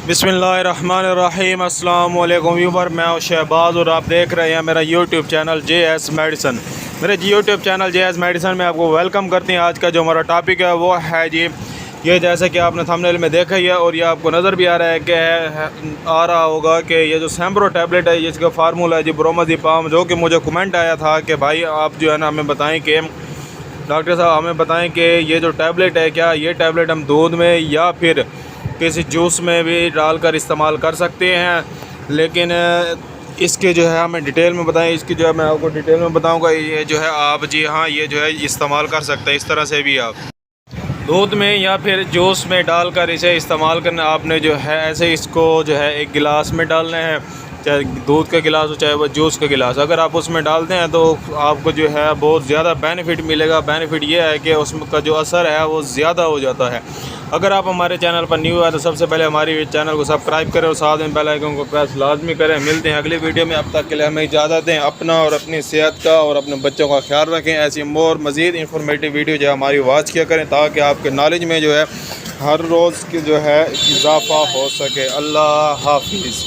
बिस्मिल्लाहिर्रहमानिर्रहीम अस्सलाम वालेकुम व्यूवर, मैं हूं शहबाज और आप देख रहे हैं मेरा यूट्यूब चैनल JS मेडिसन। मेरे यूट्यूब चैनल JS मेडिसन में आपको वेलकम करते हैं। आज का जो हमारा टॉपिक है वो है जी ये, जैसे कि आपने थंबनेल में देखा ही है और ये आपको नज़र भी आ रहा है कि आ रहा होगा कि ये जो सैम्प्रो टैबलेट है इसका फार्मूला है जी ब्रोमाज़ेपाम, जो कि मुझे कमेंट आया था कि भाई आप जो है ना हमें बताएं कि डॉक्टर साहब हमें बताएं कि ये जो टैबलेट है, क्या ये टैबलेट हम दूध में या फिर किसी जूस में भी डालकर इस्तेमाल कर सकते हैं। लेकिन इसके जो है हमें डिटेल में बताएं। इसकी जो है मैं आपको डिटेल में बताऊंगा। ये जो है आप जी हाँ ये जो है इस्तेमाल कर सकते हैं। इस तरह से भी आप दूध में या फिर जूस में डालकर इसे इस्तेमाल करना। आपने जो है ऐसे इसको जो है एक गिलास में डालना है, चाहे दूध का गिलास हो चाहे वो जूस का गिलास। अगर आप उसमें डालते हैं तो आपको जो है बहुत ज़्यादा बेनिफिट मिलेगा। बेनिफिट ये है कि उसका जो असर है वो ज़्यादा हो जाता है। अगर आप हमारे चैनल पर न्यू है तो सबसे पहले हमारे चैनल को सब्सक्राइब करें और साथ में बेल आइकन को प्रेस लाजमी करें। मिलते हैं अगली वीडियो में, अब तक के लिए हमें इजाज़त दें। अपना और अपनी सेहत का और अपने बच्चों का ख्याल रखें। ऐसी और मज़ीद इंफॉर्मेटिव वीडियो जो है हमारी वॉच किया करें ताकि आपके नॉलेज में जो है हर रोज़ की जो है इजाफ़ा हो सके। अल्लाह हाफिज़।